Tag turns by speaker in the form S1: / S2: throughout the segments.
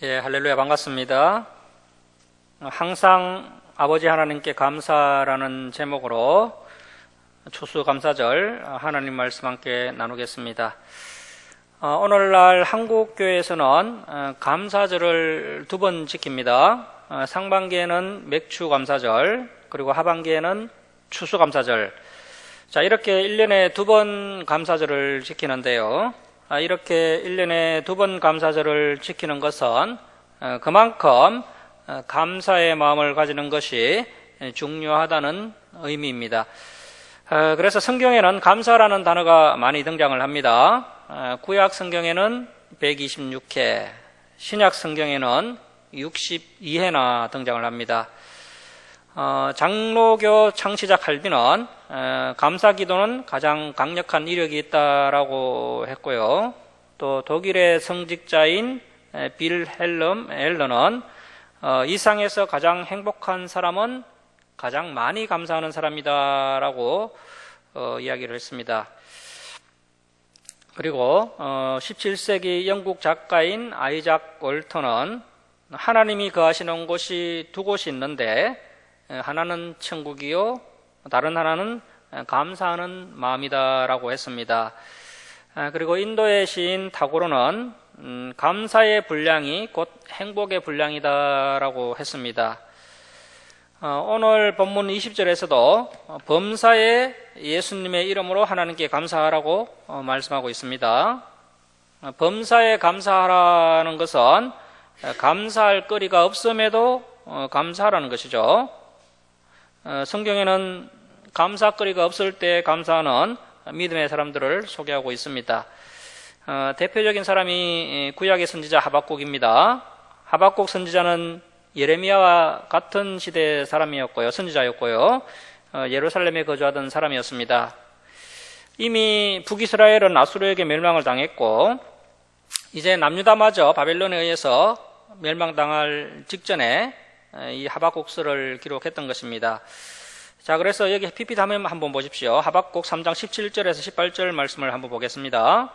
S1: 예, 할렐루야, 반갑습니다. 항상 아버지 하나님께 감사라는 제목으로 추수감사절 하나님 말씀 함께 나누겠습니다. 오늘날 한국교회에서는 감사절을 2번 지킵니다. 상반기에는 맥추감사절, 그리고 하반기에는 추수감사절. 자, 이렇게 1년에 2번 감사절을 지키는데요. 이렇게 1년에 2번 감사절을 지키는 것은 그만큼 감사의 마음을 가지는 것이 중요하다는 의미입니다. 그래서 성경에는 감사라는 단어가 많이 등장을 합니다. 구약 성경에는 126회, 신약 성경에는 62회나 등장을 합니다. 장로교 창시자 칼빈은 감사기도는 가장 강력한 이력이 있다라고 했고요. 또 독일의 성직자인 빌헬름 엘러는 이 세상에서 가장 행복한 사람은 가장 많이 감사하는 사람이다라고 이야기를 했습니다. 그리고 17세기 영국 작가인 아이작 월터는 하나님이 거하시는 곳이 두 곳이 있는데 하나는 천국이요, 다른 하나는 감사하는 마음이다라고 했습니다. 그리고 인도의 시인 타고르는 감사의 분량이 곧 행복의 분량이다라고 했습니다. 오늘 본문 20절에서도 범사에 예수님의 이름으로 하나님께 감사하라고 말씀하고 있습니다. 범사에 감사하라는 것은 감사할 거리가 없음에도 감사하라는 것이죠. 성경에는 감사거리가 없을 때 감사하는 믿음의 사람들을 소개하고 있습니다. 대표적인 사람이 구약의 선지자 하박국입니다. 하박국 선지자는 예레미야와 같은 시대의 사람이었고요, 선지자였고요, 예루살렘에 거주하던 사람이었습니다. 이미 북이스라엘은 아수르에게 멸망을 당했고 이제 남유다마저 바벨론에 의해서 멸망당할 직전에 이 하박국서를 기록했던 것입니다. 자, 그래서 여기 PPT 한번 보십시오. 하박국 3장 17절에서 18절 말씀을 한번 보겠습니다.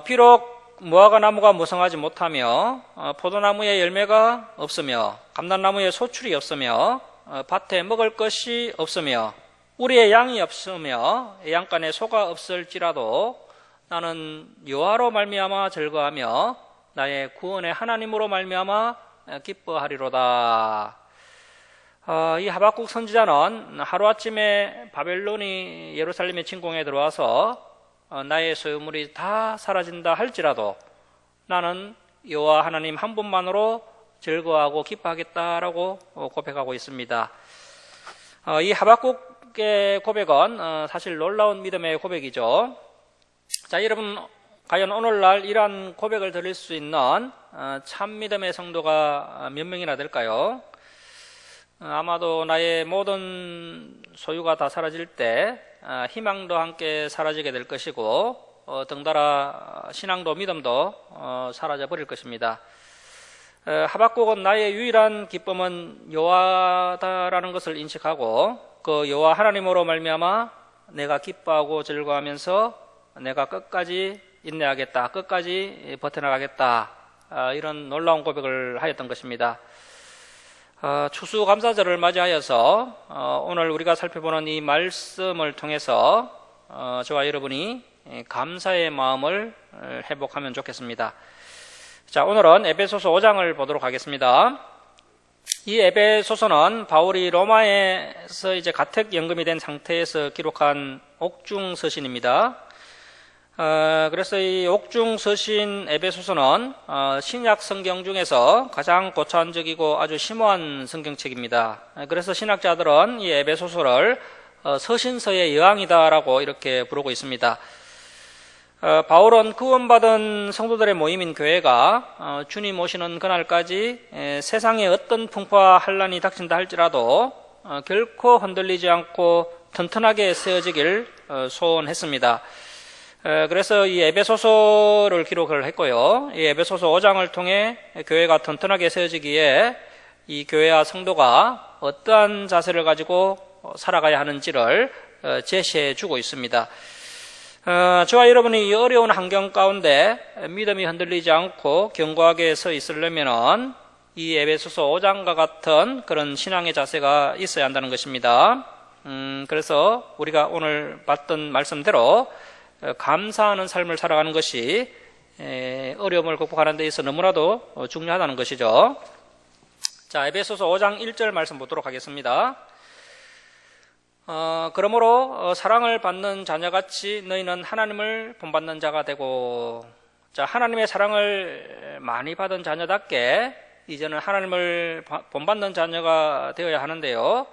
S1: 비록 무화과 나무가 무성하지 못하며 포도나무에 열매가 없으며 감람나무에 소출이 없으며 밭에 먹을 것이 없으며 우리의 양이 없으며 양간에 소가 없을지라도 나는 여호와로 말미암아 즐거하며 나의 구원의 하나님으로 말미암아 기뻐하리로다. 이 하박국 선지자는 하루아침에 바벨론이 예루살렘에 침공해 들어와서 나의 소유물이 다 사라진다 할지라도 나는 여호와 하나님 한 분만으로 즐거워하고 기뻐하겠다라고 고백하고 있습니다. 이 하박국의 고백은 사실 놀라운 믿음의 고백이죠. 자, 여러분, 과연 오늘날 이러한 고백을 드릴 수 있는 참 믿음의 성도가 몇 명이나 될까요? 아마도 나의 모든 소유가 다 사라질 때 희망도 함께 사라지게 될 것이고 덩달아 신앙도 믿음도 사라져 버릴 것입니다. 하박국은 나의 유일한 기쁨은 여호와다라는 것을 인식하고 그 여호와 하나님으로 말미암아 내가 기뻐하고 즐거워하면서 내가 끝까지 인내하겠다, 끝까지 버텨나가겠다, 이런 놀라운 고백을 하였던 것입니다. 추수감사절을 맞이하여서 오늘 우리가 살펴보는 이 말씀을 통해서 저와 여러분이 감사의 마음을 회복하면 좋겠습니다. 자, 오늘은 에베소서 5장을 보도록 하겠습니다. 이 에베소서는 바울이 로마에서 이제 가택 연금이 된 상태에서 기록한 옥중 서신입니다. 그래서 이 옥중 서신 에베소서는 신약 성경 중에서 가장 고차원적이고 아주 심오한 성경책입니다. 그래서 신학자들은 이 에베소서를 서신서의 여왕이다라고 이렇게 부르고 있습니다. 바울은 구원받은 성도들의 모임인 교회가 주님 오시는 그날까지 세상에 어떤 풍파와 환란이 닥친다 할지라도 결코 흔들리지 않고 튼튼하게 세워지길 소원했습니다. 그래서 이 에베소서를 기록을 했고요. 이 에베소서 5장을 통해 교회가 튼튼하게 세워지기에 이 교회와 성도가 어떠한 자세를 가지고 살아가야 하는지를 제시해 주고 있습니다. 저와 여러분이 이 어려운 환경 가운데 믿음이 흔들리지 않고 견고하게 서 있으려면은 이 에베소서 5장과 같은 그런 신앙의 자세가 있어야 한다는 것입니다. 그래서 우리가 오늘 봤던 말씀대로 감사하는 삶을 살아가는 것이 어려움을 극복하는 데 있어 너무나도 중요하다는 것이죠. 자, 에베소서 5장 1절 말씀 보도록 하겠습니다. 그러므로 사랑을 받는 자녀같이 너희는 하나님을 본받는 자가 되고, 자, 하나님의 사랑을 많이 받은 자녀답게 이제는 하나님을 본받는 자녀가 되어야 하는데요.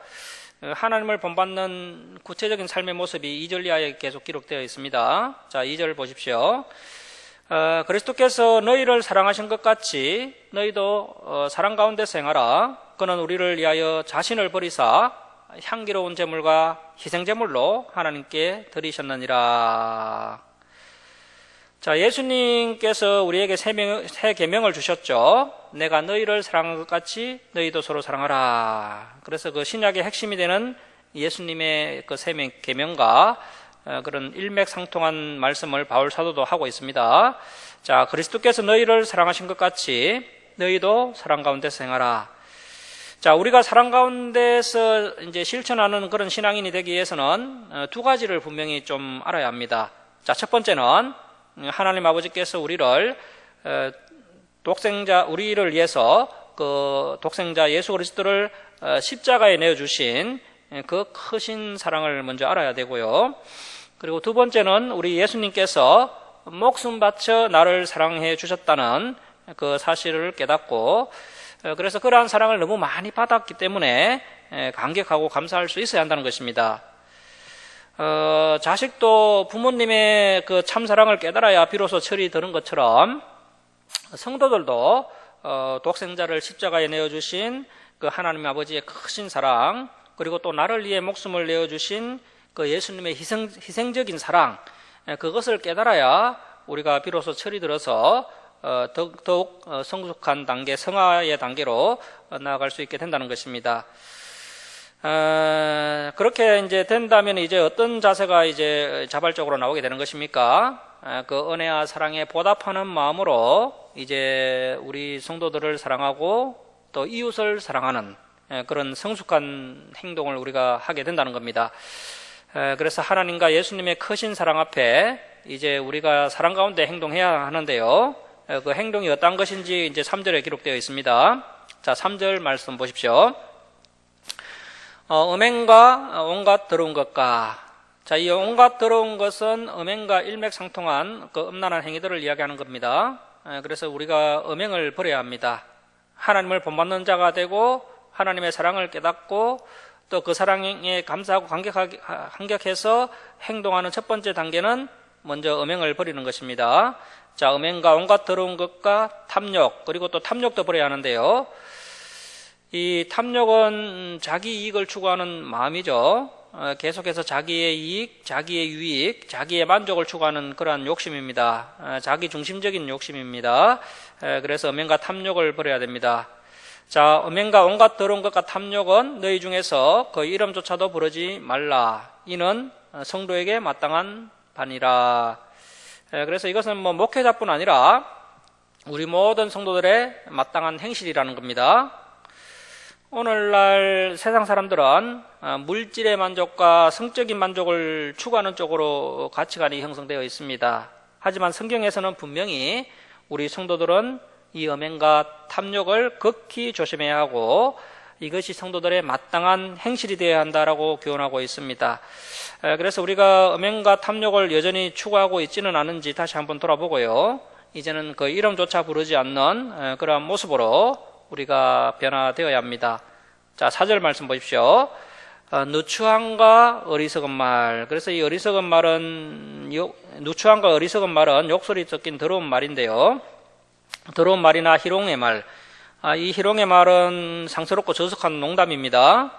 S1: 하나님을 본받는 구체적인 삶의 모습이 2절 이하에 계속 기록되어 있습니다. 자, 2절 보십시오. 그리스도께서 너희를 사랑하신 것 같이 너희도 사랑 가운데서 행하라. 그는 우리를 위하여 자신을 버리사 향기로운 제물과 희생제물로 하나님께 드리셨느니라. 자, 예수님께서 우리에게 새 계명을 주셨죠. 내가 너희를 사랑한 것 같이 너희도 서로 사랑하라. 그래서 그 신약의 핵심이 되는 예수님의 그 새 계명과 그런 일맥상통한 말씀을 바울 사도도 하고 있습니다. 자, 그리스도께서 너희를 사랑하신 것 같이 너희도 사랑 가운데서 행하라. 자, 우리가 사랑 가운데서 이제 실천하는 그런 신앙인이 되기 위해서는 두 가지를 분명히 좀 알아야 합니다. 자, 첫 번째는 하나님 아버지께서 우리를 위해서 그 독생자 예수 그리스도를 십자가에 내어주신 그 크신 사랑을 먼저 알아야 되고요. 그리고 두 번째는 우리 예수님께서 목숨 바쳐 나를 사랑해 주셨다는 그 사실을 깨닫고, 그래서 그러한 사랑을 너무 많이 받았기 때문에 감격하고 감사할 수 있어야 한다는 것입니다. 자식도 부모님의 그 참사랑을 깨달아야 비로소 철이 드는 것처럼 성도들도 독생자를 십자가에 내어주신 그 하나님 아버지의 크신 사랑, 그리고 또 나를 위해 목숨을 내어주신 그 예수님의 희생적인 사랑, 그것을 깨달아야 우리가 비로소 철이 들어서 더욱 성숙한 단계, 성화의 단계로 나아갈 수 있게 된다는 것입니다. 그렇게 이제 된다면 이제 어떤 자세가 이제 자발적으로 나오게 되는 것입니까? 그 은혜와 사랑에 보답하는 마음으로 이제 우리 성도들을 사랑하고 또 이웃을 사랑하는 그런 성숙한 행동을 우리가 하게 된다는 겁니다. 그래서 하나님과 예수님의 크신 사랑 앞에 이제 우리가 사랑 가운데 행동해야 하는데요. 그 행동이 어떤 것인지 이제 3절에 기록되어 있습니다. 자, 3절 말씀 보십시오. 음행과 온갖 더러운 것과, 자, 이 온갖 더러운 것은 음행과 일맥상통한 그 음란한 행위들을 이야기하는 겁니다. 그래서 우리가 음행을 버려야 합니다. 하나님을 본받는 자가 되고 하나님의 사랑을 깨닫고 또 그 사랑에 감사하고 감격해서 행동하는 첫 번째 단계는 먼저 음행을 버리는 것입니다. 자, 음행과 온갖 더러운 것과 탐욕, 그리고 또 탐욕도 버려야 하는데요. 이 탐욕은 자기 이익을 추구하는 마음이죠. 계속해서 자기의 이익, 자기의 유익, 자기의 만족을 추구하는 그러한 욕심입니다. 자기 중심적인 욕심입니다. 그래서 음행과 탐욕을 버려야 됩니다. 자, 음행과 온갖 더러운 것과 탐욕은 너희 중에서 그 이름조차도 부르지 말라. 이는 성도에게 마땅한 바니라. 그래서 이것은 뭐 목회자뿐 아니라 우리 모든 성도들의 마땅한 행실이라는 겁니다. 오늘날 세상 사람들은 물질의 만족과 성적인 만족을 추구하는 쪽으로 가치관이 형성되어 있습니다. 하지만 성경에서는 분명히 우리 성도들은 이 음행과 탐욕을 극히 조심해야 하고 이것이 성도들의 마땅한 행실이 되어야 한다라고 교훈하고 있습니다. 그래서 우리가 음행과 탐욕을 여전히 추구하고 있지는 않은지 다시 한번 돌아보고요. 이제는 그 이름조차 부르지 않는 그러한 모습으로 우리가 변화되어야 합니다. 자, 4절 말씀 보십시오. 누추함과 어리석은 말. 그래서 이 어리석은 말은 누추함과 어리석은 말은 욕설이 섞인 더러운 말인데요. 더러운 말이나 희롱의 말. 이 희롱의 말은 상스럽고 저속한 농담입니다.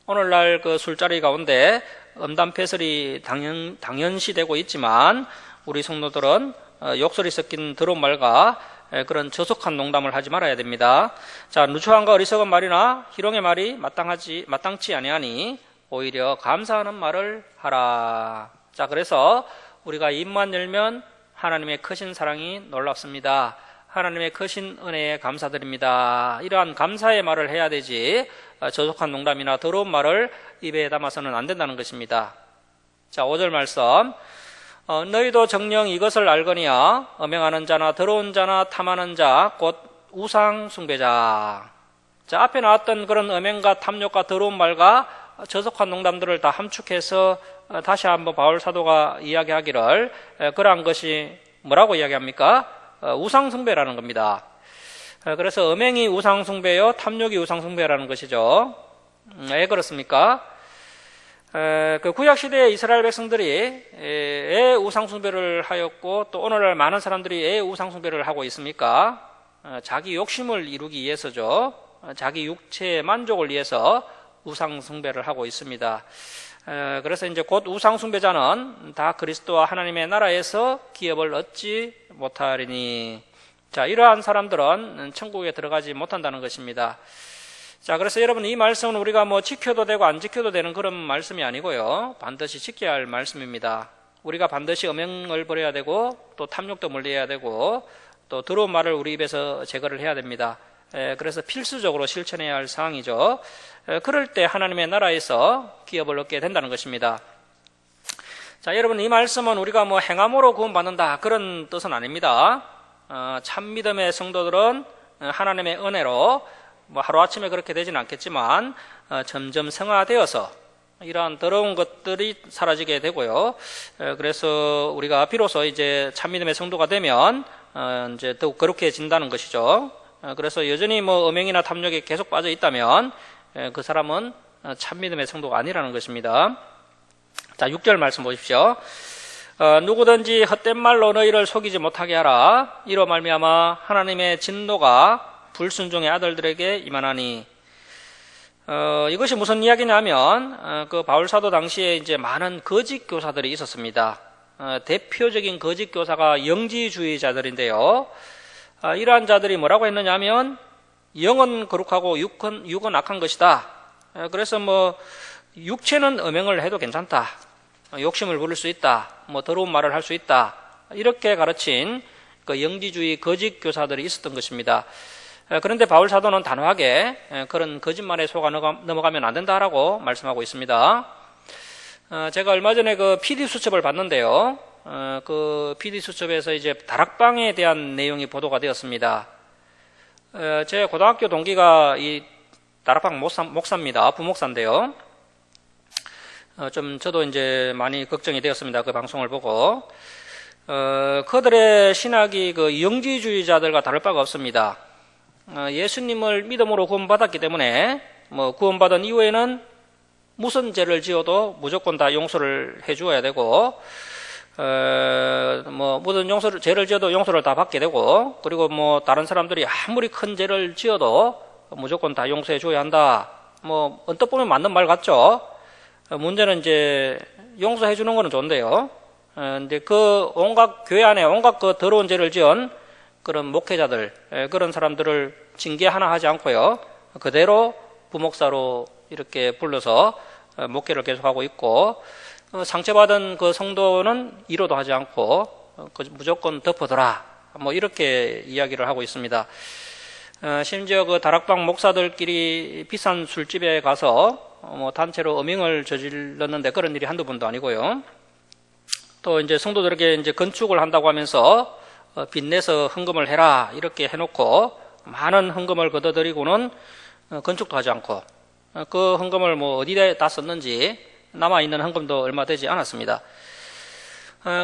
S1: 오늘날 그 술자리 가운데 음담패설이 당연시되고 있지만 우리 성도들은 욕설이 섞인 더러운 말과 그런 저속한 농담을 하지 말아야 됩니다. 자, 누추함과 어리석은 말이나 희롱의 말이 마땅치 아니하니 오히려 감사하는 말을 하라. 자, 그래서 우리가 입만 열면 하나님의 크신 사랑이 놀랍습니다. 하나님의 크신 은혜에 감사드립니다. 이러한 감사의 말을 해야 되지 저속한 농담이나 더러운 말을 입에 담아서는 안 된다는 것입니다. 자, 5절 말씀. 너희도 정녕 이것을 알거니와 음행하는 자나 더러운 자나 탐하는 자 곧 우상 숭배자. 자, 앞에 나왔던 그런 음행과 탐욕과 더러운 말과 저속한 농담들을 다 함축해서 다시 한번 바울 사도가 이야기하기를 그러한 것이 뭐라고 이야기합니까? 우상 숭배라는 겁니다. 그래서 음행이 우상 숭배요, 탐욕이 우상 숭배라는 것이죠. 왜 그렇습니까? 그 구약 시대의 이스라엘 백성들이 왜 우상 숭배를 하였고 또 오늘날 많은 사람들이 왜 우상 숭배를 하고 있습니까? 자기 욕심을 이루기 위해서죠. 자기 육체의 만족을 위해서 우상 숭배를 하고 있습니다. 그래서 이제 곧 우상 숭배자는 다 그리스도와 하나님의 나라에서 기업을 얻지 못하리니. 자, 이러한 사람들은 천국에 들어가지 못한다는 것입니다. 자, 그래서 여러분 이 말씀은 우리가 뭐 지켜도 되고 안 지켜도 되는 그런 말씀이 아니고요. 반드시 지켜야 할 말씀입니다. 우리가 반드시 음행을 버려야 되고 또 탐욕도 멀리해야 되고 또 더러운 말을 우리 입에서 제거를 해야 됩니다. 그래서 필수적으로 실천해야 할 사항이죠. 그럴 때 하나님의 나라에서 기업을 얻게 된다는 것입니다. 자, 여러분 이 말씀은 우리가 뭐 행함으로 구원받는다 그런 뜻은 아닙니다. 참 믿음의 성도들은 하나님의 은혜로 뭐 하루아침에 그렇게 되지는 않겠지만 점점 성화되어서 이러한 더러운 것들이 사라지게 되고요. 그래서 우리가 비로소 이제 참 믿음의 성도가 되면 이제 더욱 거룩해진다는 것이죠. 그래서 여전히 뭐 음행이나 탐욕에 계속 빠져 있다면 그 사람은 참 믿음의 성도가 아니라는 것입니다. 자, 6절 말씀 보십시오. 누구든지 헛된 말로 너희를 속이지 못하게 하라. 이로 말미암아 하나님의 진노가 불순종의 아들들에게 임하나니. 이것이 무슨 이야기냐면 그 바울 사도 당시에 이제 많은 거짓 교사들이 있었습니다. 대표적인 거짓 교사가 영지주의자들인데요. 이러한 자들이 뭐라고 했느냐면 영은 거룩하고 육은 악한 것이다. 그래서 뭐 육체는 음행을 해도 괜찮다. 욕심을 부릴 수 있다. 뭐 더러운 말을 할 수 있다. 이렇게 가르친 그 영지주의 거짓 교사들이 있었던 것입니다. 그런데 바울 사도는 단호하게 그런 거짓말에 속아 넘어가면 안 된다라고 말씀하고 있습니다. 제가 얼마 전에 그 PD 수첩을 봤는데요. 그 PD 수첩에서 이제 다락방에 대한 내용이 보도가 되었습니다. 제 고등학교 동기가 이 다락방 목사입니다. 부목사인데요. 좀 저도 이제 많이 걱정이 되었습니다. 그 방송을 보고. 그들의 신학이 그 영지주의자들과 다를 바가 없습니다. 예수님을 믿음으로 구원받았기 때문에 뭐 구원받은 이후에는 무슨 죄를 지어도 무조건 다 용서를 해 주어야 되고 뭐 모든 죄를 지어도 용서를 다 받게 되고 그리고 뭐 다른 사람들이 아무리 큰 죄를 지어도 무조건 다 용서해 줘야 한다. 뭐 언뜻 보면 맞는 말 같죠. 문제는 이제 용서해 주는 거는 좋은데요. 이제 그 온갖 교회 안에 온갖 그 더러운 죄를 지은 그런 목회자들 그런 사람들을 징계 하나 하지 않고요. 그대로 부목사로 이렇게 불러서 목회를 계속하고 있고 상처받은 그 성도는 위로도 하지 않고 무조건 덮어둬라. 뭐 이렇게 이야기를 하고 있습니다. 심지어 그 다락방 목사들끼리 비싼 술집에 가서 뭐 단체로 음행을 저질렀는데 그런 일이 한두 번도 아니고요. 또 이제 성도들에게 이제 건축을 한다고 하면서 빚내서 헌금을 해라 이렇게 해놓고 많은 헌금을 걷어들이고는 건축도 하지 않고 그 헌금을 뭐 어디에 다 썼는지 남아있는 헌금도 얼마 되지 않았습니다.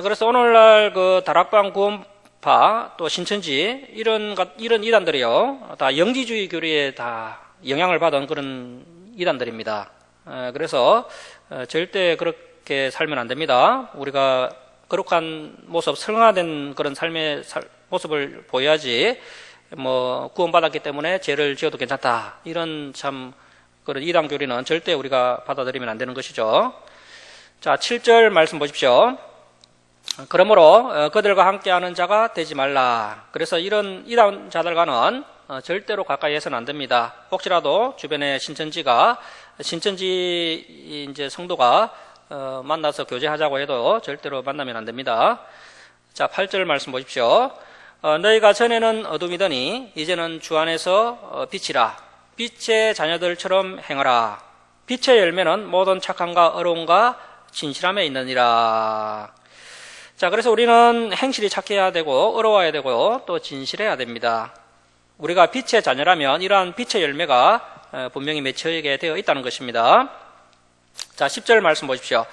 S1: 그래서 오늘날 그 다락방 구원파 또 신천지 이런 이단들이요 다 영지주의 교리에 다 영향을 받은 그런 이단들입니다. 그래서 절대 그렇게 살면 안 됩니다. 우리가 거룩한 모습, 성화된 그런 삶의 모습을 보여야지 뭐 구원받았기 때문에 죄를 지어도 괜찮다. 이런 참 그런 이단 교리는 절대 우리가 받아들이면 안 되는 것이죠. 자, 7절 말씀 보십시오. 그러므로 그들과 함께하는 자가 되지 말라. 그래서 이런 이단 자들과는 절대로 가까이 해서는 안 됩니다. 혹시라도 주변에 신천지 이제 성도가 만나서 교제하자고 해도 절대로 만나면 안 됩니다. 자, 8절 말씀 보십시오. 너희가 전에는 어둠이더니 이제는 주 안에서 빛이라. 빛의 자녀들처럼 행하라. 빛의 열매는 모든 착함과 어려움과 진실함에 있느니라. 자, 그래서 우리는 행실이 착해야 되고 어려워야 되고 또 진실해야 됩니다. 우리가 빛의 자녀라면 이러한 빛의 열매가 분명히 맺혀지게 되어 있다는 것입니다. 자, 10절 말씀 보십시오.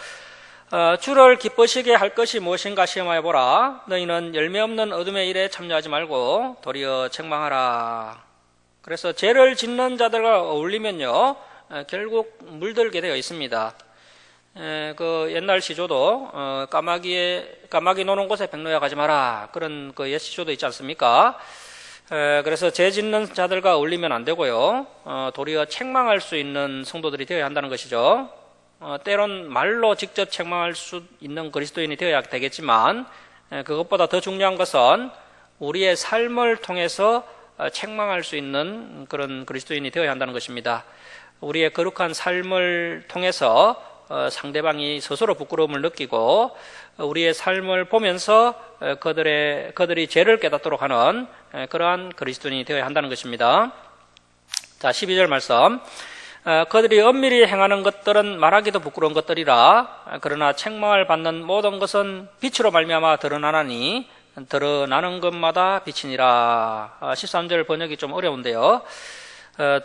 S1: 주를 기쁘시게 할 것이 무엇인가 시험하여 보라. 너희는 열매 없는 어둠의 일에 참여하지 말고 도리어 책망하라. 그래서 죄를 짓는 자들과 어울리면요, 결국 물들게 되어 있습니다. 그 옛날 시조도 까마귀 노는 곳에 백로야 가지 마라, 그런 그 옛 시조도 있지 않습니까? 그래서 죄 짓는 자들과 어울리면 안 되고요, 도리어 책망할 수 있는 성도들이 되어야 한다는 것이죠. 때론 말로 직접 책망할 수 있는 그리스도인이 되어야 되겠지만, 그것보다 더 중요한 것은 우리의 삶을 통해서 책망할 수 있는 그런 그리스도인이 되어야 한다는 것입니다. 우리의 거룩한 삶을 통해서 상대방이 스스로 부끄러움을 느끼고 우리의 삶을 보면서 그들이 죄를 깨닫도록 하는 그러한 그리스도인이 되어야 한다는 것입니다. 자, 12절 말씀. 그들이 엄밀히 행하는 것들은 말하기도 부끄러운 것들이라. 그러나 책망을 받는 모든 것은 빛으로 말미암아 드러나나니 드러나는 것마다 빛이니라. 13절 번역이 좀 어려운데요.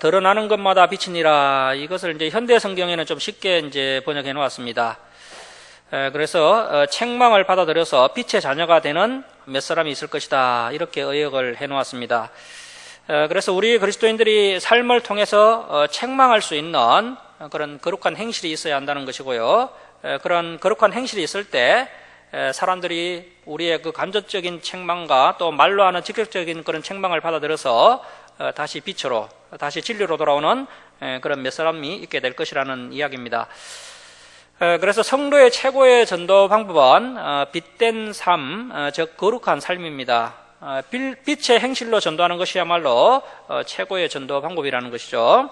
S1: 드러나는 것마다 빛이니라. 이것을 이제 현대 성경에는 좀 쉽게 이제 번역해 놓았습니다. 그래서 책망을 받아들여서 빛의 자녀가 되는 몇 사람이 있을 것이다, 이렇게 의역을 해 놓았습니다. 그래서 우리 그리스도인들이 삶을 통해서 책망할 수 있는 그런 거룩한 행실이 있어야 한다는 것이고요. 그런 거룩한 행실이 있을 때 사람들이 우리의 그 간접적인 책망과 또 말로 하는 직접적인 그런 책망을 받아들여서 다시 빛으로, 다시 진리로 돌아오는 그런 몇 사람이 있게 될 것이라는 이야기입니다. 그래서 성도의 최고의 전도 방법은 빛된 삶, 즉 거룩한 삶입니다. 빛의 행실로 전도하는 것이야말로 최고의 전도 방법이라는 것이죠.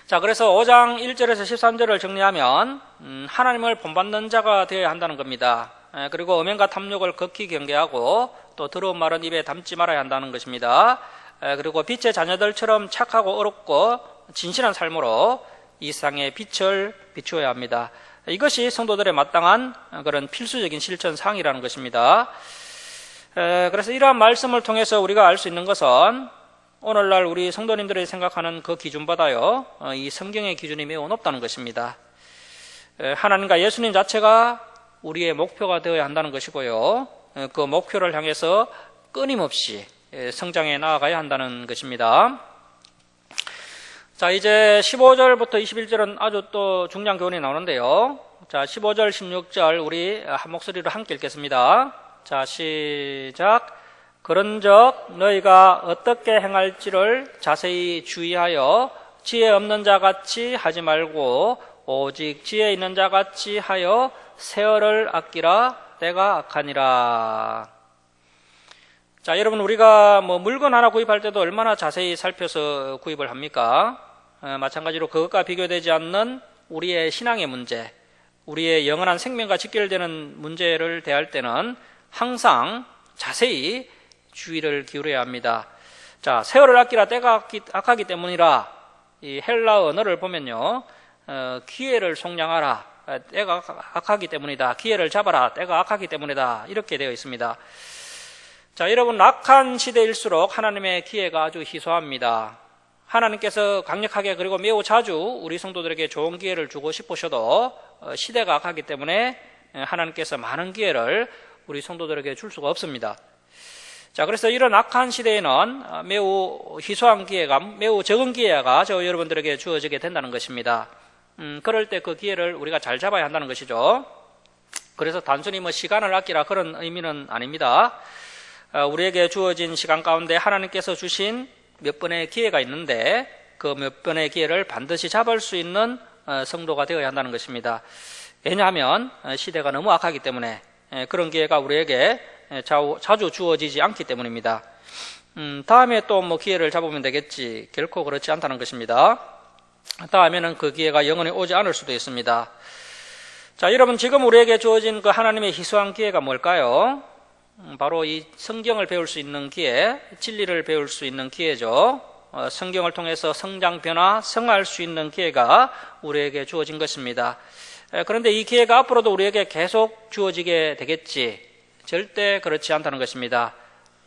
S1: 자, 그래서 5장 1절에서 13절을 정리하면 하나님을 본받는 자가 되어야 한다는 겁니다. 그리고 음행과 탐욕을 극히 경계하고 또 더러운 말은 입에 담지 말아야 한다는 것입니다. 그리고 빛의 자녀들처럼 착하고 어렵고 진실한 삶으로 이 세상의 빛을 비추어야 합니다. 이것이 성도들의 마땅한 그런 필수적인 실천사항이라는 것입니다. 그래서 이러한 말씀을 통해서 우리가 알 수 있는 것은 오늘날 우리 성도님들이 생각하는 그 기준보다요, 이 성경의 기준이 매우 높다는 것입니다. 하나님과 예수님 자체가 우리의 목표가 되어야 한다는 것이고요, 그 목표를 향해서 끊임없이 성장해 나아가야 한다는 것입니다. 자, 이제 15절부터 21절은 아주 또 중요한 교훈이 나오는데요. 자, 15절, 16절 우리 한 목소리로 함께 읽겠습니다. 자, 시작. 그런즉 너희가 어떻게 행할지를 자세히 주의하여 지혜 없는 자 같이 하지 말고 오직 지혜 있는 자 같이 하여 세월을 아끼라. 때가 악하니라. 자, 여러분, 우리가 물건 하나 구입할 때도 얼마나 자세히 살펴서 구입을 합니까? 마찬가지로 그것과 비교되지 않는 우리의 신앙의 문제, 우리의 영원한 생명과 직결되는 문제를 대할 때는 항상 자세히 주의를 기울여야 합니다. 자, 세월을 아끼라. 때가 악하기 때문이라. 이 헬라 언어를 보면요, 기회를 속량하라. 때가 악하기 때문이다. 기회를 잡아라. 때가 악하기 때문이다. 이렇게 되어 있습니다. 자, 여러분, 악한 시대일수록 하나님의 기회가 아주 희소합니다. 하나님께서 강력하게 그리고 매우 자주 우리 성도들에게 좋은 기회를 주고 싶으셔도 시대가 악하기 때문에 하나님께서 많은 기회를 우리 성도들에게 줄 수가 없습니다. 자, 그래서 이런 악한 시대에는 매우 희소한 기회가, 매우 적은 기회가 저 여러분들에게 주어지게 된다는 것입니다. 그럴 때 그 기회를 우리가 잘 잡아야 한다는 것이죠. 그래서 단순히 시간을 아끼라 그런 의미는 아닙니다. 우리에게 주어진 시간 가운데 하나님께서 주신 몇 번의 기회가 있는데 그 몇 번의 기회를 반드시 잡을 수 있는 성도가 되어야 한다는 것입니다. 왜냐하면 시대가 너무 악하기 때문에 그런 기회가 우리에게 자주 주어지지 않기 때문입니다. 다음에 또 기회를 잡으면 되겠지, 결코 그렇지 않다는 것입니다. 다음에는 그 기회가 영원히 오지 않을 수도 있습니다. 자, 여러분 지금 우리에게 주어진 그 하나님의 희소한 기회가 뭘까요? 바로 이 성경을 배울 수 있는 기회, 진리를 배울 수 있는 기회죠. 성경을 통해서 성장, 변화, 성화할 수 있는 기회가 우리에게 주어진 것입니다. 그런데 이 기회가 앞으로도 우리에게 계속 주어지게 되겠지? 절대 그렇지 않다는 것입니다.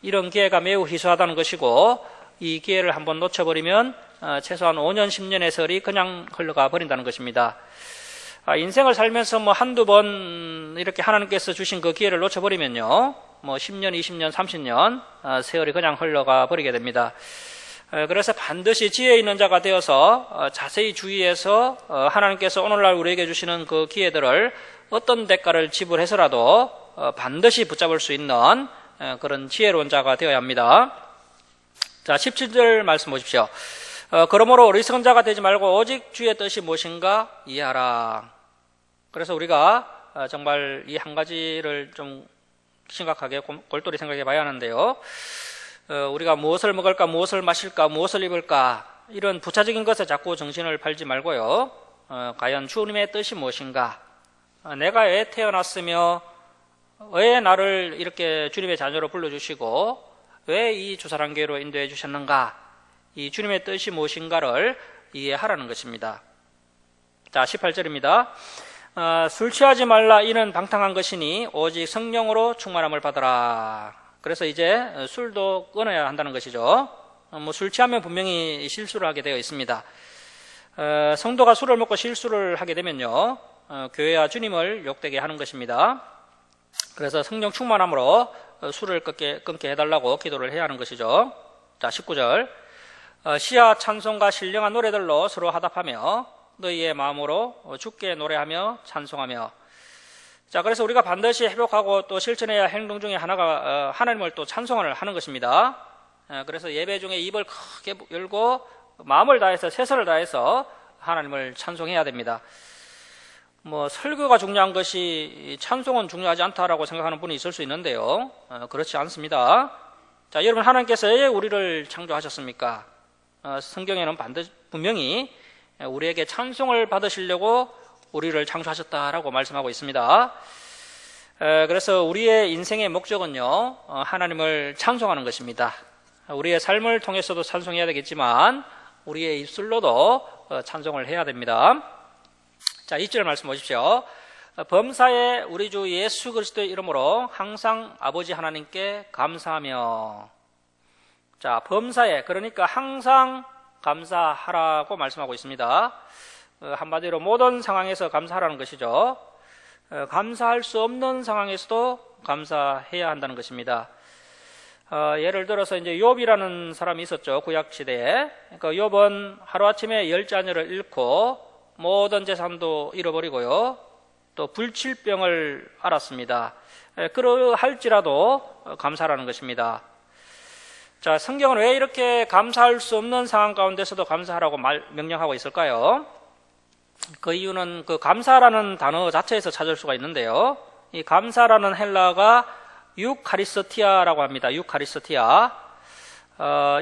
S1: 이런 기회가 매우 희소하다는 것이고, 이 기회를 한번 놓쳐버리면 최소한 5년, 10년의 세월이 그냥 흘러가 버린다는 것입니다. 인생을 살면서 한두 번 이렇게 하나님께서 주신 그 기회를 놓쳐버리면요, 10년, 20년, 30년 세월이 그냥 흘러가 버리게 됩니다. 그래서 반드시 지혜 있는 자가 되어서 자세히 주의해서 하나님께서 오늘날 우리에게 주시는 그 기회들을 어떤 대가를 지불해서라도 반드시 붙잡을 수 있는 그런 지혜로운 자가 되어야 합니다. 자, 17절 말씀 보십시오. 그러므로 어리석은 자가 되지 말고 오직 주의 뜻이 무엇인가 이해하라. 그래서 우리가 정말 이 한 가지를 좀 심각하게 골똘히 생각해 봐야 하는데요. 우리가 무엇을 먹을까, 무엇을 마실까, 무엇을 입을까, 이런 부차적인 것에 자꾸 정신을 팔지 말고요. 과연 주님의 뜻이 무엇인가? 내가 왜 태어났으며 왜 나를 이렇게 주님의 자녀로 불러주시고 왜 이 주사랑교회로 인도해 주셨는가? 이 주님의 뜻이 무엇인가를 이해하라는 것입니다. 자, 18절입니다. 술 취하지 말라. 이는 방탕한 것이니 오직 성령으로 충만함을 받으라. 그래서 이제 술도 끊어야 한다는 것이죠. 술 취하면 분명히 실수를 하게 되어 있습니다. 성도가 술을 먹고 실수를 하게 되면요, 교회와 주님을 욕되게 하는 것입니다. 그래서 성령 충만함으로 술을 끊게 해달라고 기도를 해야 하는 것이죠. 자, 19절. 시와 찬송과 신령한 노래들로 서로 화답하며 너희의 마음으로 주께 노래하며 찬송하며. 자, 그래서 우리가 반드시 회복하고 또 실천해야 할 행동 중에 하나가 하나님을 또 찬송을 하는 것입니다. 그래서 예배 중에 입을 크게 열고 마음을 다해서 최선을 다해서 하나님을 찬송해야 됩니다. 설교가 중요한 것이 찬송은 중요하지 않다라고 생각하는 분이 있을 수 있는데요, 그렇지 않습니다. 자, 여러분, 하나님께서 왜 우리를 창조하셨습니까? 성경에는 분명히 우리에게 찬송을 받으시려고 우리를 창조하셨다라고 말씀하고 있습니다. 그래서 우리의 인생의 목적은요, 하나님을 찬송하는 것입니다. 우리의 삶을 통해서도 찬송해야 되겠지만 우리의 입술로도 찬송을 해야 됩니다. 자, 2절 말씀 보십시오. 범사에 우리 주 예수 그리스도의 이름으로 항상 아버지 하나님께 감사하며. 자, 범사에, 그러니까 항상 감사하라고 말씀하고 있습니다. 한마디로 모든 상황에서 감사하라는 것이죠. 감사할 수 없는 상황에서도 감사해야 한다는 것입니다. 예를 들어서 이제 욥이라는 사람이 있었죠, 구약 시대에. 그러니까 욥은 하루아침에 10자녀를 잃고 모든 재산도 잃어버리고요, 또 불칠병을 앓았습니다. 그러할지라도 감사하라는 것입니다. 자, 성경은 왜 이렇게 감사할 수 없는 상황 가운데서도 감사하라고 명령하고 있을까요? 그 이유는 그 감사라는 단어 자체에서 찾을 수가 있는데요, 이 감사라는 헬라가 유카리스티아라고 합니다. 유카리스티아.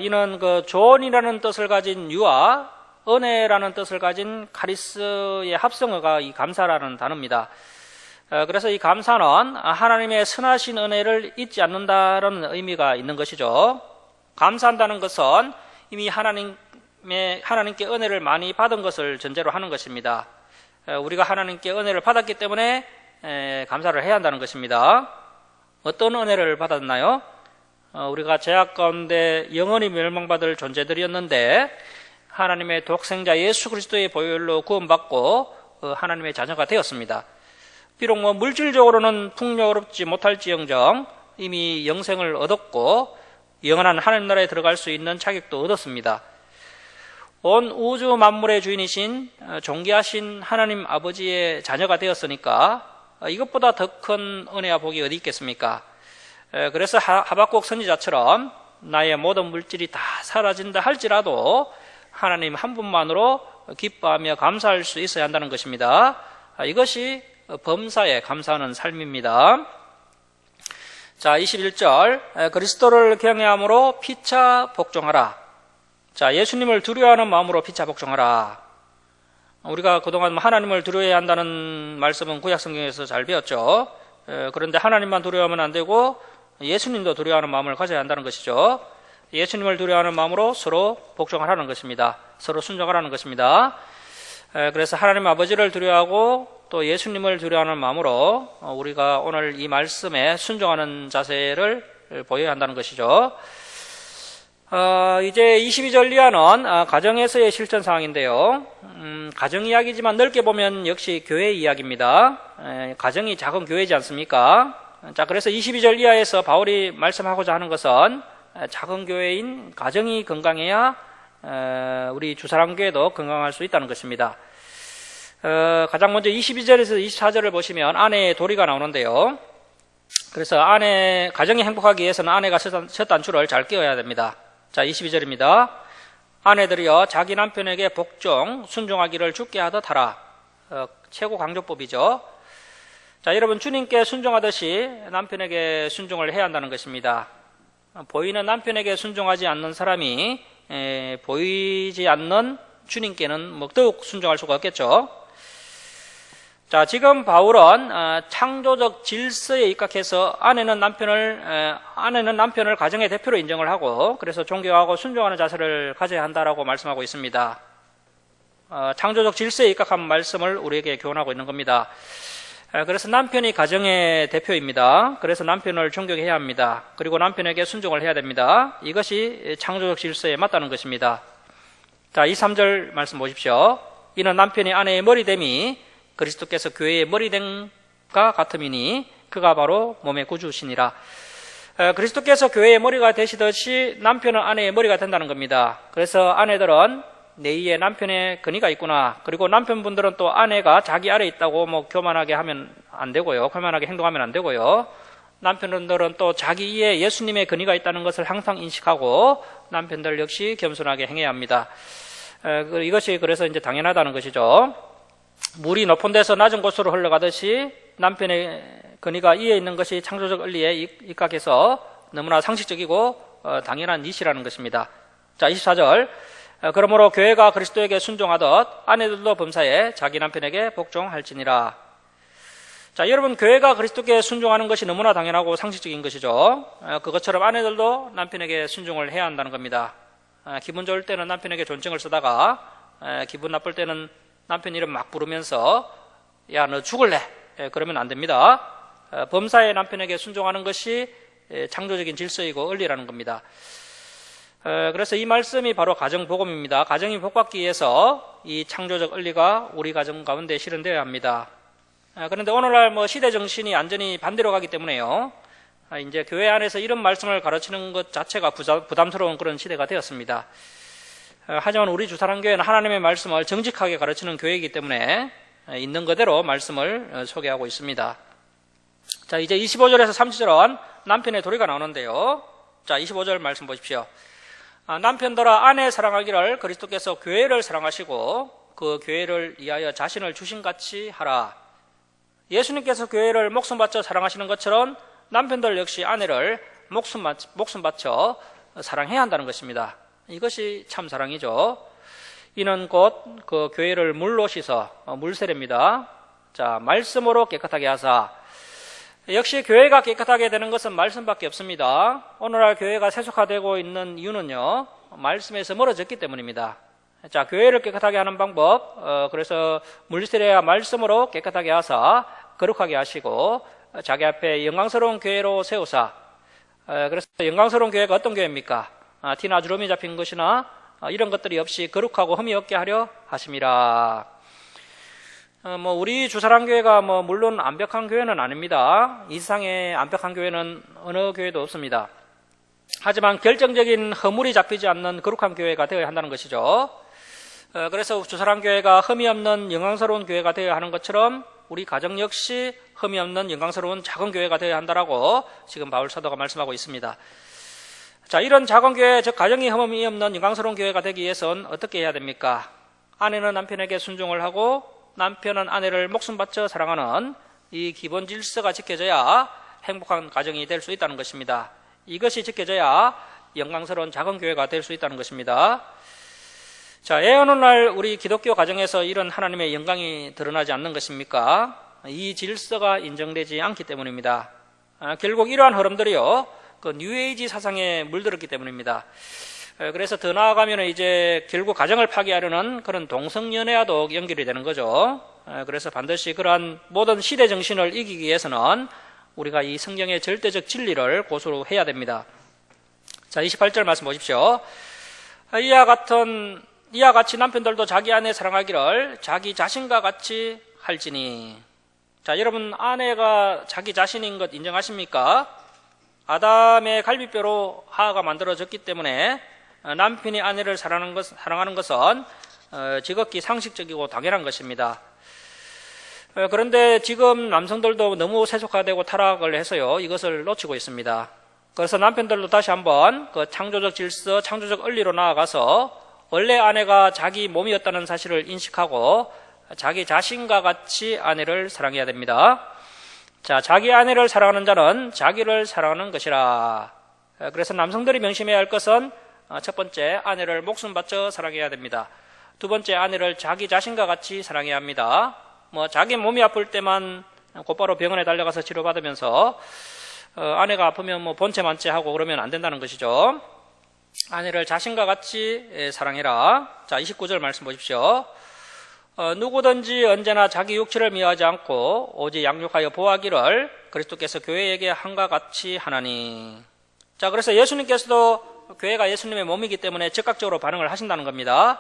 S1: 이는 그 존이라는 뜻을 가진 유와 은혜라는 뜻을 가진 카리스의 합성어가 이 감사라는 단어입니다. 그래서 이 감사는 하나님의 선하신 은혜를 잊지 않는다는 의미가 있는 것이죠. 감사한다는 것은 이미 하나님께 은혜를 많이 받은 것을 전제로 하는 것입니다. 우리가 하나님께 은혜를 받았기 때문에 감사를 해야 한다는 것입니다. 어떤 은혜를 받았나요? 우리가 죄악 가운데 영원히 멸망받을 존재들이었는데 하나님의 독생자 예수 그리스도의 보혈로 구원받고 하나님의 자녀가 되었습니다. 비록 물질적으로는 풍요롭지 못할지언정 이미 영생을 얻었고 영원한 하나님 나라에 들어갈 수 있는 자격도 얻었습니다. 온 우주 만물의 주인이신 존귀하신 하나님 아버지의 자녀가 되었으니까 이것보다 더 큰 은혜와 복이 어디 있겠습니까? 그래서 하박국 선지자처럼 나의 모든 물질이 다 사라진다 할지라도 하나님 한 분만으로 기뻐하며 감사할 수 있어야 한다는 것입니다. 이것이 범사에 감사하는 삶입니다. 자, 21절. 그리스도를 경외함으로 피차 복종하라. 자, 예수님을 두려워하는 마음으로 피차 복종하라. 우리가 그동안 하나님을 두려워해야 한다는 말씀은 구약성경에서 잘 배웠죠. 그런데 하나님만 두려워하면 안 되고 예수님도 두려워하는 마음을 가져야 한다는 것이죠. 예수님을 두려워하는 마음으로 서로 복종하라는 것입니다. 서로 순종하라는 것입니다. 그래서 하나님 아버지를 두려워하고 또 예수님을 두려워하는 마음으로 우리가 오늘 이 말씀에 순종하는 자세를 보여야 한다는 것이죠. 이제 22절 이하는 가정에서의 실천 사항인데요. 가정 이야기지만 넓게 보면 역시 교회 이야기입니다. 가정이 작은 교회지 않습니까? 자, 그래서 22절 이하에서 바울이 말씀하고자 하는 것은 작은 교회인 가정이 건강해야 우리 주사랑교회도 건강할 수 있다는 것입니다. 가장 먼저 22절에서 24절을 보시면 아내의 도리가 나오는데요. 그래서 가정이 행복하기 위해서는 아내가 첫 단추를 잘 끼워야 됩니다. 자, 22절입니다. 아내들이여 자기 남편에게 복종, 순종하기를 주께 하듯 하라. 최고 강조법이죠. 자, 여러분 주님께 순종하듯이 남편에게 순종을 해야 한다는 것입니다. 보이는 남편에게 순종하지 않는 사람이 보이지 않는 주님께는 더욱 순종할 수가 없겠죠. 자, 지금 바울은 창조적 질서에 입각해서 아내는 남편을 가정의 대표로 인정을 하고 그래서 존경하고 순종하는 자세를 가져야 한다라고 말씀하고 있습니다. 창조적 질서에 입각한 말씀을 우리에게 교훈하고 있는 겁니다. 그래서 남편이 가정의 대표입니다. 그래서 남편을 존경해야 합니다. 그리고 남편에게 순종을 해야 됩니다. 이것이 창조적 질서에 맞다는 것입니다. 자, 23절 말씀 보십시오. 이는 남편이 아내의 머리됨이 그리스도께서 교회의 머리됨과 같음이니 그가 바로 몸의 구주시니라. 그리스도께서 교회의 머리가 되시듯이 남편은 아내의 머리가 된다는 겁니다. 그래서 아내들은 내 위에 남편의 근위가 있구나. 그리고 남편분들은 또 아내가 자기 아래에 있다고 교만하게 하면 안 되고요. 교만하게 행동하면 안 되고요. 남편들은 또 자기 위에 예수님의 근위가 있다는 것을 항상 인식하고 남편들 역시 겸손하게 행해야 합니다. 이것이 그래서 이제 당연하다는 것이죠. 물이 높은 데서 낮은 곳으로 흘러가듯이 남편의 근위가 위에 있는 것이 창조적 원리에 입각해서 너무나 상식적이고 당연한 이치라는 것입니다. 자, 24절. 그러므로 교회가 그리스도에게 순종하듯 아내들도 범사에 자기 남편에게 복종할지니라. 자, 여러분 교회가 그리스도께 순종하는 것이 너무나 당연하고 상식적인 것이죠. 그것처럼 아내들도 남편에게 순종을 해야 한다는 겁니다. 기분 좋을 때는 남편에게 존칭을 쓰다가 기분 나쁠 때는 남편 이름 막 부르면서 야, 너 죽을래? 그러면 안 됩니다. 범사에 남편에게 순종하는 것이 창조적인 질서이고 원리라는 겁니다. 그래서 이 말씀이 바로 가정복음입니다. 가정이 복받기 위해서 이 창조적 원리가 우리 가정 가운데 실현되어야 합니다. 그런데 오늘날 시대 정신이 완전히 반대로 가기 때문에요. 이제 교회 안에서 이런 말씀을 가르치는 것 자체가 부담스러운 그런 시대가 되었습니다. 하지만 우리 주사랑교회는 하나님의 말씀을 정직하게 가르치는 교회이기 때문에 있는 그대로 말씀을 소개하고 있습니다. 자, 이제 25절에서 30절은 남편의 도리가 나오는데요. 자, 25절 말씀 보십시오. 남편들아 아내 사랑하기를 그리스도께서 교회를 사랑하시고 그 교회를 위하여 자신을 주신같이 하라. 예수님께서 교회를 목숨 바쳐 사랑하시는 것처럼 남편들 역시 아내를 목숨 바쳐 사랑해야 한다는 것입니다. 이것이 참 사랑이죠. 이는 곧 그 교회를 물로 씻어 물세례입니다. 자, 말씀으로 깨끗하게 하사. 역시 교회가 깨끗하게 되는 것은 말씀밖에 없습니다. 오늘날 교회가 세속화되고 있는 이유는요, 말씀에서 멀어졌기 때문입니다. 자, 교회를 깨끗하게 하는 방법, 그래서 물세례와 말씀으로 깨끗하게 하사 거룩하게 하시고 자기 앞에 영광스러운 교회로 세우사. 그래서 영광스러운 교회가 어떤 교회입니까? 티나 주름이 잡힌 것이나 이런 것들이 없이 거룩하고 흠이 없게 하려 하심이라. 우리 주사랑교회가 물론 완벽한 교회는 아닙니다. 이 세상에 완벽한 교회는 어느 교회도 없습니다. 하지만 결정적인 허물이 잡히지 않는 거룩한 교회가 되어야 한다는 것이죠. 그래서 주사랑교회가 흠이 없는 영광스러운 교회가 되어야 하는 것처럼 우리 가정 역시 흠이 없는 영광스러운 작은 교회가 되어야 한다라고 지금 바울 사도가 말씀하고 있습니다. 자, 이런 작은 교회, 즉 가정이 흠이 없는 영광스러운 교회가 되기 위해서는 어떻게 해야 됩니까? 아내는 남편에게 순종을 하고 남편은 아내를 목숨 바쳐 사랑하는 이 기본 질서가 지켜져야 행복한 가정이 될 수 있다는 것입니다. 이것이 지켜져야 영광스러운 작은 교회가 될 수 있다는 것입니다. 자, 왜 어느 날 우리 기독교 가정에서 이런 하나님의 영광이 드러나지 않는 것입니까? 이 질서가 인정되지 않기 때문입니다. 결국 이러한 흐름들이요, 그 뉴에이지 사상에 물들었기 때문입니다. 그래서 더 나아가면 이제 결국 가정을 파괴하려는 그런 동성연애와도 연결이 되는 거죠. 그래서 반드시 그러한 모든 시대 정신을 이기기 위해서는 우리가 이 성경의 절대적 진리를 고수해야 됩니다. 자, 28절 말씀 보십시오. 이와 같이 남편들도 자기 아내 사랑하기를 자기 자신과 같이 할지니. 자, 여러분, 아내가 자기 자신인 것 인정하십니까? 아담의 갈비뼈로 하와가 만들어졌기 때문에 남편이 아내를 사랑하는 것은 지극히 상식적이고 당연한 것입니다. 그런데 지금 남성들도 너무 세속화되고 타락을 해서요, 이것을 놓치고 있습니다. 그래서 남편들도 다시 한번 그 창조적 질서, 창조적 원리로 나아가서 원래 아내가 자기 몸이었다는 사실을 인식하고 자기 자신과 같이 아내를 사랑해야 됩니다. 자, 자기 아내를 사랑하는 자는 자기를 사랑하는 것이라. 그래서 남성들이 명심해야 할 것은 첫 번째, 아내를 목숨 바쳐 사랑해야 됩니다. 두 번째, 아내를 자기 자신과 같이 사랑해야 합니다. 자기 몸이 아플 때만 곧바로 병원에 달려가서 치료받으면서 아내가 아프면 본체만체 하고 그러면 안 된다는 것이죠. 아내를 자신과 같이 사랑해라. 자, 29절 말씀 보십시오. 누구든지 언제나 자기 육체를 미워하지 않고 오직 양육하여 보호하기를 그리스도께서 교회에게 한과 같이 하나니. 자, 그래서 예수님께서도 교회가 예수님의 몸이기 때문에 즉각적으로 반응을 하신다는 겁니다.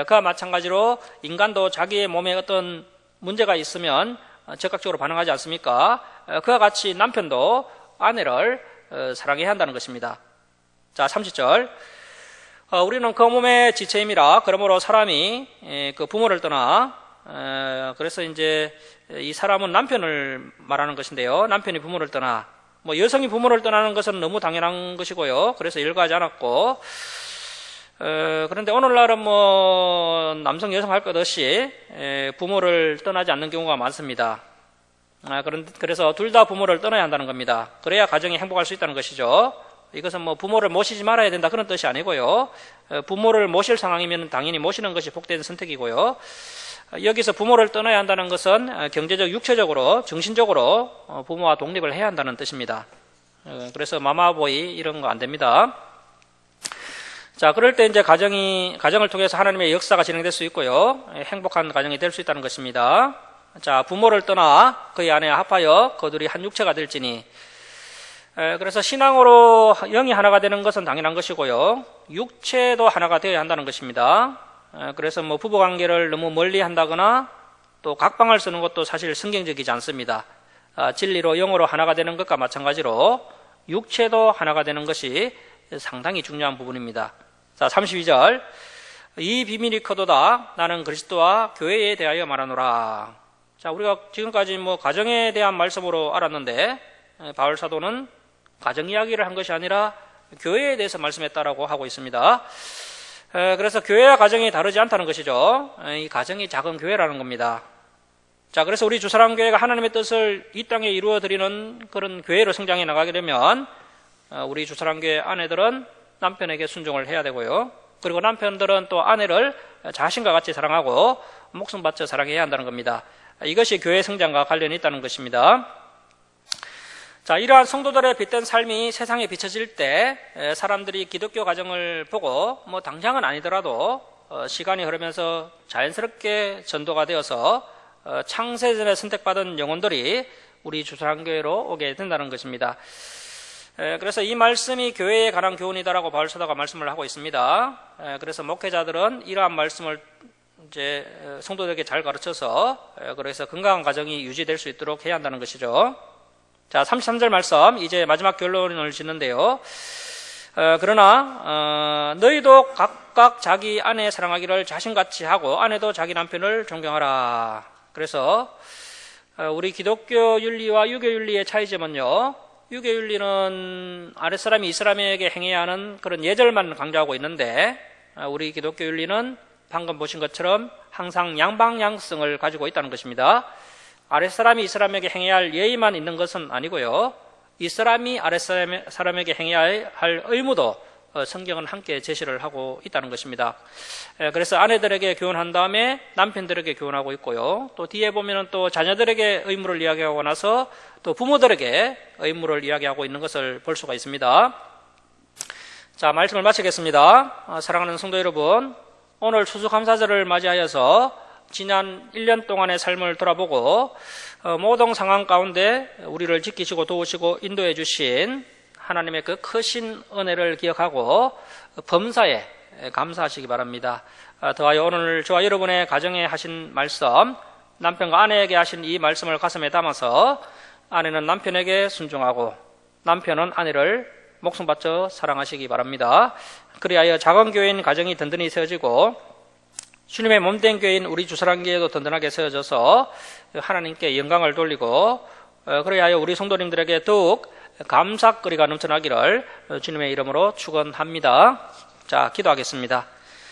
S1: 그와 마찬가지로 인간도 자기의 몸에 어떤 문제가 있으면 즉각적으로 반응하지 않습니까? 그와 같이 남편도 아내를 사랑해야 한다는 것입니다. 자, 30절. 우리는 그 몸의 지체임이라. 그러므로 사람이 그 부모를 떠나, 그래서 이제 이 사람은 남편을 말하는 것인데요. 남편이 부모를 떠나, 여성이 부모를 떠나는 것은 너무 당연한 것이고요. 그래서 열거하지 않았고, 그런데 오늘날은 남성, 여성 할 것 없이 부모를 떠나지 않는 경우가 많습니다. 그래서 둘 다 부모를 떠나야 한다는 겁니다. 그래야 가정이 행복할 수 있다는 것이죠. 이것은 부모를 모시지 말아야 된다 그런 뜻이 아니고요. 부모를 모실 상황이면 당연히 모시는 것이 복된 선택이고요. 여기서 부모를 떠나야 한다는 것은 경제적, 육체적으로, 정신적으로 부모와 독립을 해야 한다는 뜻입니다. 그래서 마마보이 이런 거 안 됩니다. 자, 그럴 때 이제 가정을 통해서 하나님의 역사가 진행될 수 있고요. 행복한 가정이 될 수 있다는 것입니다. 자, 부모를 떠나 그의 아내와 합하여 그들이 한 육체가 될지니. 그래서 신앙으로 영이 하나가 되는 것은 당연한 것이고요. 육체도 하나가 되어야 한다는 것입니다. 그래서 부부관계를 너무 멀리 한다거나 또 각방을 쓰는 것도 사실 성경적이지 않습니다. 진리로 영으로 하나가 되는 것과 마찬가지로 육체도 하나가 되는 것이 상당히 중요한 부분입니다. 자, 32절. 이 비밀이 커도다 나는 그리스도와 교회에 대하여 말하노라. 자, 우리가 지금까지 가정에 대한 말씀으로 알았는데 바울 사도는 가정 이야기를 한 것이 아니라 교회에 대해서 말씀했다라고 하고 있습니다. 그래서 교회와 가정이 다르지 않다는 것이죠. 이 가정이 작은 교회라는 겁니다. 자, 그래서 우리 주사랑교회가 하나님의 뜻을 이 땅에 이루어드리는 그런 교회로 성장해 나가게 되면 우리 주사랑교회 아내들은 남편에게 순종을 해야 되고요. 그리고 남편들은 또 아내를 자신과 같이 사랑하고 목숨 바쳐 사랑해야 한다는 겁니다. 이것이 교회 성장과 관련이 있다는 것입니다. 자, 이러한 성도들의 빛된 삶이 세상에 비춰질 때 사람들이 기독교 가정을 보고 당장은 아니더라도 시간이 흐르면서 자연스럽게 전도가 되어서 창세전에 선택받은 영혼들이 우리 주사랑교회로 오게 된다는 것입니다. 그래서 이 말씀이 교회에 관한 교훈이다라고 바울 사도가 말씀을 하고 있습니다. 그래서 목회자들은 이러한 말씀을 이제 성도들에게 잘 가르쳐서 그래서 건강한 가정이 유지될 수 있도록 해야 한다는 것이죠. 자, 33절 말씀, 이제 마지막 결론을 짓는데요. 그러나 너희도 각각 자기 아내 사랑하기를 자신같이 하고 아내도 자기 남편을 존경하라. 그래서 우리 기독교 윤리와 유교 윤리의 차이점은요, 유교 윤리는 아랫사람이 윗사람에게 행해야 하는 그런 예절만 강조하고 있는데 우리 기독교 윤리는 방금 보신 것처럼 항상 양방향성을 가지고 있다는 것입니다. 아랫사람이 윗사람에게 행해야 할 예의만 있는 것은 아니고요. 윗사람이 아랫사람에게 행해야 할 의무도 성경은 함께 제시를 하고 있다는 것입니다. 그래서 아내들에게 교훈한 다음에 남편들에게 교훈하고 있고요. 또 뒤에 보면은 또 자녀들에게 의무를 이야기하고 나서 또 부모들에게 의무를 이야기하고 있는 것을 볼 수가 있습니다. 자, 말씀을 마치겠습니다. 사랑하는 성도 여러분, 오늘 추수감사절을 맞이하여서 지난 1년 동안의 삶을 돌아보고 모든 상황 가운데 우리를 지키시고 도우시고 인도해 주신 하나님의 그 크신 은혜를 기억하고 범사에 감사하시기 바랍니다. 더하여 오늘 저와 여러분의 가정에 하신 말씀, 남편과 아내에게 하신 이 말씀을 가슴에 담아서 아내는 남편에게 순종하고 남편은 아내를 목숨 바쳐 사랑하시기 바랍니다. 그리하여 작은 교회인 가정이 든든히 세워지고 주님의 몸된 교회인 우리 주사랑교회도 든든하게 세워져서 하나님께 영광을 돌리고 그리하여 우리 성도님들에게 더욱 감사거리가 넘쳐나기를 주님의 이름으로 축원합니다. 자, 기도하겠습니다.